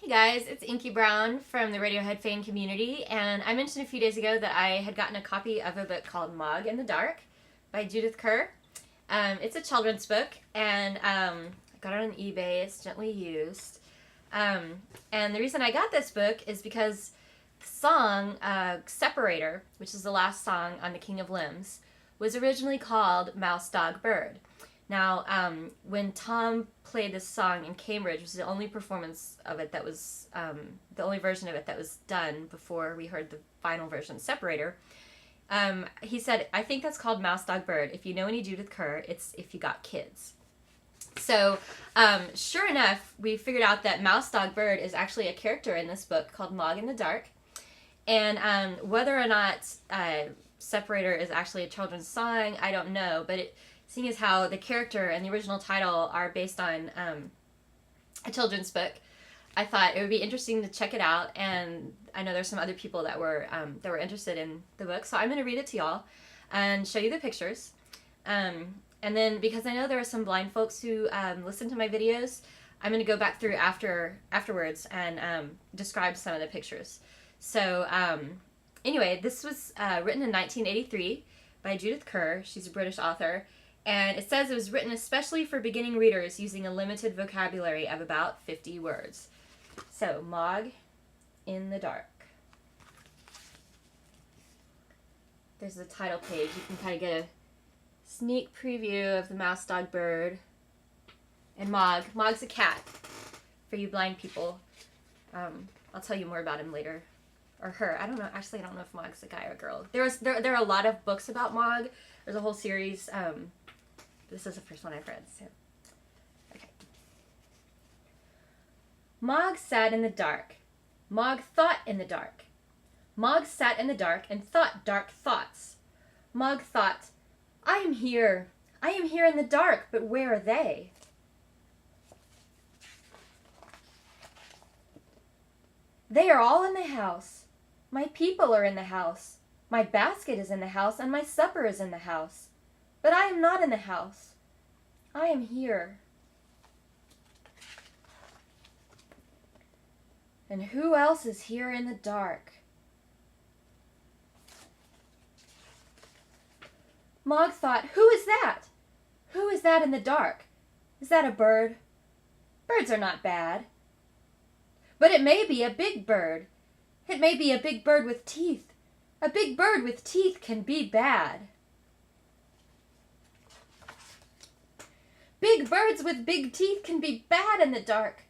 Hey guys, it's Inky Brown from the Radiohead fan community, and I mentioned a few days ago that I had gotten a copy of a book called Mog In The Dark by Judith Kerr. It's a children's book, and I got it on eBay. It's gently used. And the reason I got this book is because the song Separator, which is the last song on The King of Limbs, was originally called MouseDogBird. Now, when Tom played this song in Cambridge, which was the only performance of it that was, the only version of it that was done before we heard the final version, Separator, he said, I think that's called MouseDogBird. If you know any Judith Kerr, it's If You Got Kids. So, sure enough, we figured out that MouseDogBird is actually a character in this book called Mog In The Dark. And whether or not Separator is actually a children's song, I don't know, but seeing as how the character and the original title are based on a children's book, I thought it would be interesting to check it out. And I know there's some other people that were interested in the book, so I'm going to read it to y'all and show you the pictures. And then, because I know there are some blind folks who listen to my videos, I'm going to go back through afterwards and describe some of the pictures. So anyway, this was written in 1983 by Judith Kerr. She's a British author. And it says it was written especially for beginning readers using a limited vocabulary of about 50 words. So, Mog in the Dark. There's the title page. You can kind of get a sneak preview of the MouseDogBird. And Mog. Mog's a cat, for you blind people. I'll tell you more about him later. Or her. I don't know. Actually, I don't know if Mog's a guy or a girl. There are a lot of books about Mog. There's a whole series. This is the first one I've read, so. Okay. Mog sat in the dark. Mog thought in the dark. Mog sat in the dark and thought dark thoughts. Mog thought, I am here. I am here in the dark, but where are they? They are all in the house. My people are in the house. My basket is in the house, and my supper is in the house. But I am not in the house. I am here. And who else is here in the dark? Mog thought, who is that? Who is that in the dark? Is that a bird? Birds are not bad. But it may be a big bird. It may be a big bird with teeth. A big bird with teeth can be bad. Big birds with big teeth can be bad in the dark.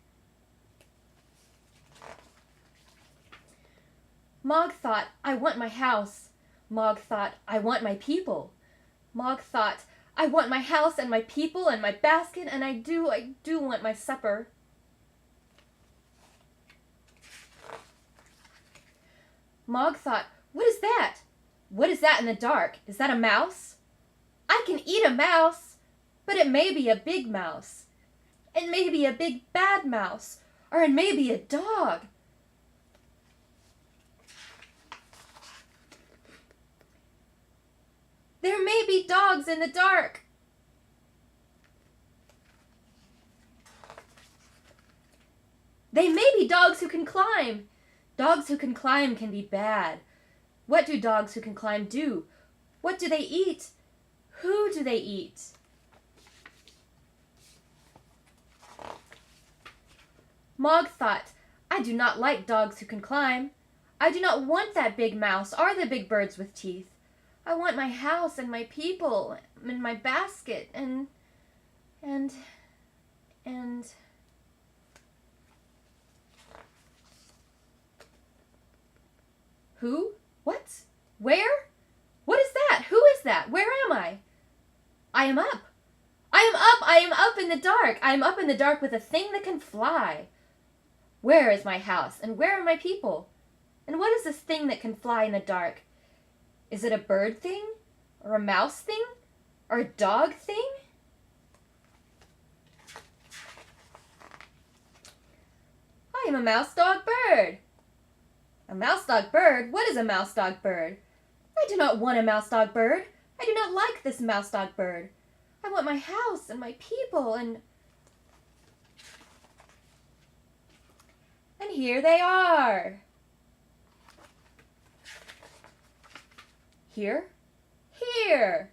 Mog thought, I want my house. Mog thought, I want my people. Mog thought, I want my house and my people and my basket, and I do want my supper. Mog thought, what is that? What is that in the dark? Is that a mouse? I can eat a mouse. But it may be a big mouse. It may be a big bad mouse. Or it may be a dog. There may be dogs in the dark. They may be dogs who can climb. Dogs who can climb can be bad. What do dogs who can climb do? What do they eat? Who do they eat? Mog thought, I do not like dogs who can climb. I do not want that big mouse or the big birds with teeth. I want my house and my people and my basket and... Who? What? Where? What is that? Who is that? Where am I? I am up. I am up. I am up in the dark. I am up in the dark with a thing that can fly. Where is my house, and where are my people? And what is this thing that can fly in the dark? Is it a bird thing? Or a mouse thing? Or a dog thing? I am a MouseDogBird. A MouseDogBird? What is a MouseDogBird? I do not want a MouseDogBird. I do not like this MouseDogBird. I want my house and my people and here they are. Here? Here.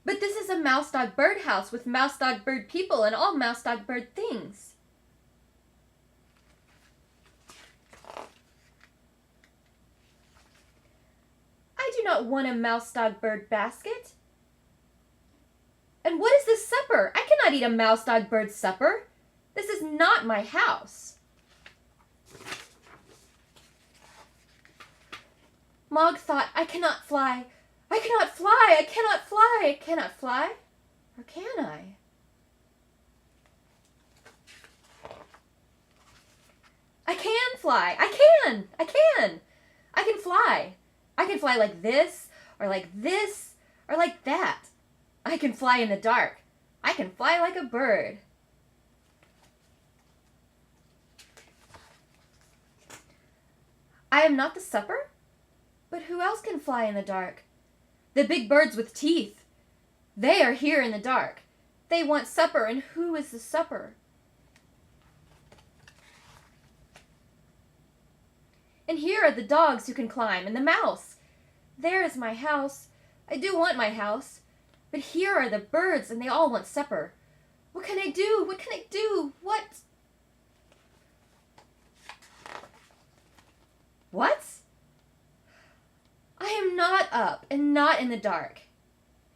But this is a MouseDogBird house with MouseDogBird people and all MouseDogBird things. I do not want a MouseDogBird basket. And what is this supper? I cannot eat a MouseDogBird supper. This is not my house. Mog thought, I cannot fly. I cannot fly. I cannot fly. I cannot fly. Or can I? I can fly. I can. I can. I can fly. I can fly like this, or like this, or like that. I can fly in the dark. I can fly like a bird. I am not the supper, but who else can fly in the dark? The big birds with teeth. They are here in the dark. They want supper, and who is the supper? And here are the dogs who can climb, and the mouse. There is my house. I do want my house. But here are the birds, and they all want supper. What can I do? What can I do? What? What? I am not up and not in the dark.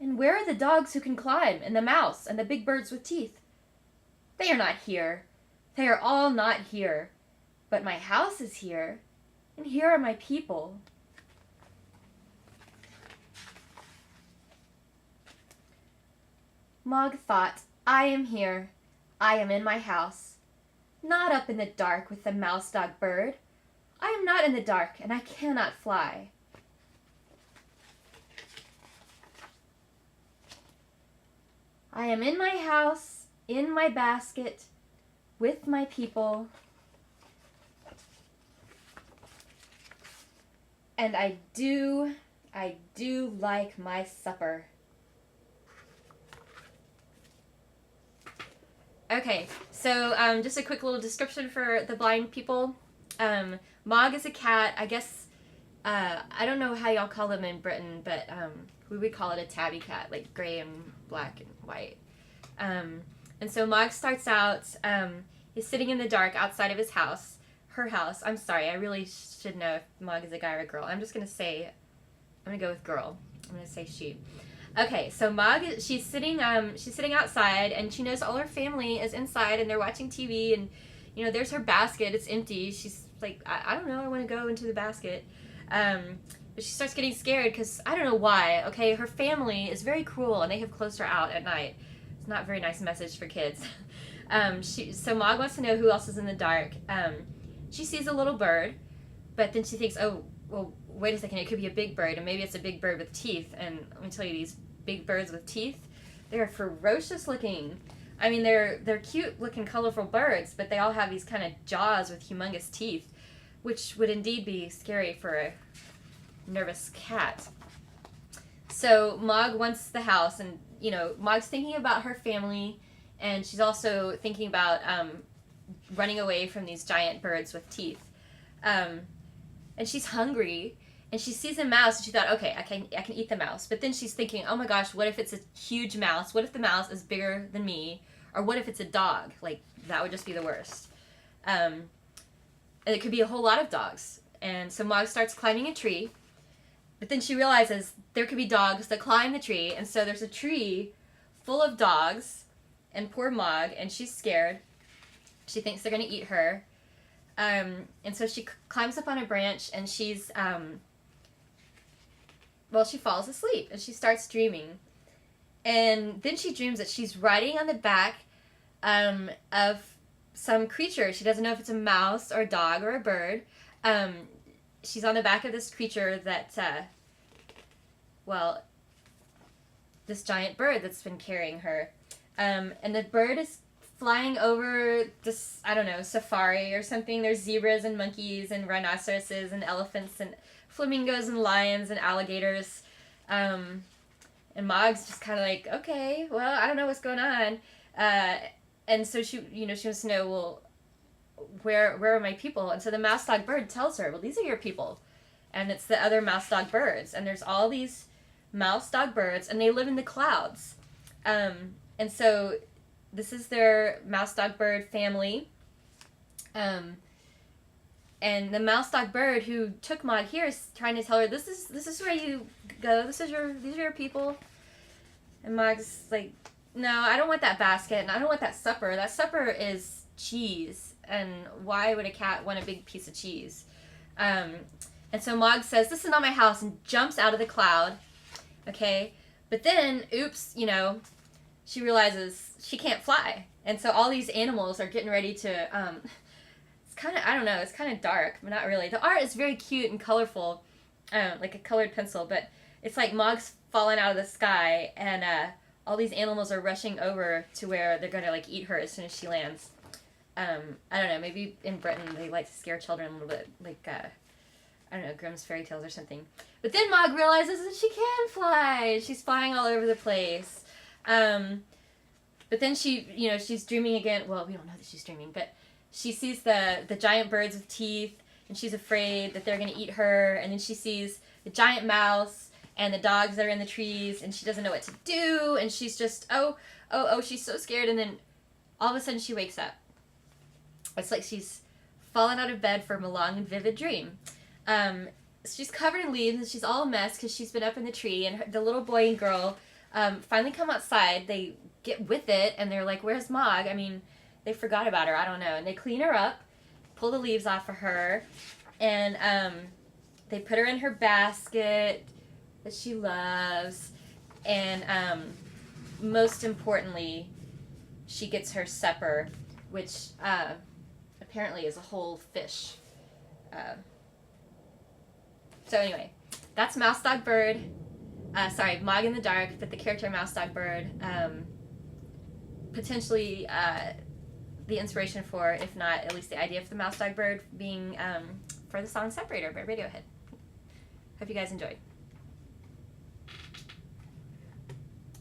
And where are the dogs who can climb, and the mouse, and the big birds with teeth? They are not here. They are all not here. But my house is here, and here are my people. Mog thought, I am here. I am in my house. Not up in the dark with the MouseDogBird. I am not in the dark, and I cannot fly. I am in my house, in my basket, with my people. And I do like my supper. Okay, so just a quick little description for the blind people. Mog is a cat. I guess, I don't know how y'all call them in Britain, but we would call it a tabby cat, like gray and black and white. And so Mog starts out, he's sitting in the dark outside of his house, her house. I'm sorry, I really should know if Mog is a guy or a girl. I'm just going to say, I'm going to go with girl. I'm going to say she. Okay, so Mog, she's sitting outside, and she knows all her family is inside, and they're watching TV, and, you know, there's her basket. It's empty. She's like, I don't know, I want to go into the basket. But she starts getting scared because, I don't know why, okay, her family is very cruel, and they have closed her out at night. It's not a very nice message for kids. So Mog wants to know who else is in the dark. She sees a little bird, but then she thinks, oh, well, wait a second, it could be a big bird, and maybe it's a big bird with teeth. And let me tell you, these big birds with teeth, they're ferocious looking. I mean, they're cute looking, colorful birds, but they all have these kind of jaws with humongous teeth, which would indeed be scary for a nervous cat. So Mog wants the house, and, you know, Mog's thinking about her family, and she's also thinking about running away from these giant birds with teeth. And she's hungry, and she sees a mouse, and she thought, okay, I can eat the mouse. But then she's thinking, oh my gosh, what if it's a huge mouse? What if the mouse is bigger than me? Or what if it's a dog? Like, that would just be the worst. And it could be a whole lot of dogs. And so Mog starts climbing a tree, but then she realizes there could be dogs that climb the tree, and so there's a tree full of dogs, and poor Mog, and she's scared. She thinks they're going to eat her. And so she climbs up on a branch, and she's, she falls asleep, and she starts dreaming. And then she dreams that she's riding on the back of some creature. She doesn't know if it's a mouse or a dog or a bird. She's on the back of this creature that, this giant bird that's been carrying her. And the bird is flying over this, I don't know, safari or something. There's zebras and monkeys and rhinoceroses and elephants and flamingos and lions and alligators. And Mog's just kind of like, okay, well, I don't know what's going on. And so she wants to know, well, where are my people? And so the MouseDogBird tells her, well, these are your people. And it's the other MouseDogBirds. And there's all these MouseDogBirds, and they live in the clouds. And so this is their MouseDogBird family. And the MouseDogBird who took Mog here is trying to tell her, this is where you go. These are your people. And Mog's like, no, I don't want that basket, and I don't want that supper. That supper is cheese, and why would a cat want a big piece of cheese? And so Mog says, this is not my house, and jumps out of the cloud. Okay, but then, oops, she realizes she can't fly. And so all these animals are getting ready to, it's kind of, I don't know, it's kind of dark, but not really. The art is very cute and colorful, like a colored pencil, but it's like Mog's falling out of the sky, and all these animals are rushing over to where they're going to, like, eat her as soon as she lands. I don't know, maybe in Britain they like to scare children a little bit, like, I don't know, Grimm's fairy tales or something. But then Mog realizes that she can fly. She's flying all over the place. But then she's dreaming again. Well, we don't know that she's dreaming, but she sees the giant birds with teeth, and she's afraid that they're going to eat her. And then she sees the giant mouse and the dogs that are in the trees, and she doesn't know what to do. And she's just, she's so scared. And then all of a sudden she wakes up. It's like she's fallen out of bed from a long and vivid dream. She's covered in leaves, and she's all a mess because she's been up in the tree, and the little boy and girl finally come outside. They get with it, and they're like, where's Mog? I mean, they forgot about her. I don't know. And they clean her up, pull the leaves off of her, and they put her in her basket that she loves, and most importantly, she gets her supper, which apparently is a whole fish. So anyway, that's MouseDogBird. Mog in the Dark, but the character MouseDogBird, potentially the inspiration for, if not at least the idea for the MouseDogBird being for the song Separator by Radiohead. Hope you guys enjoyed.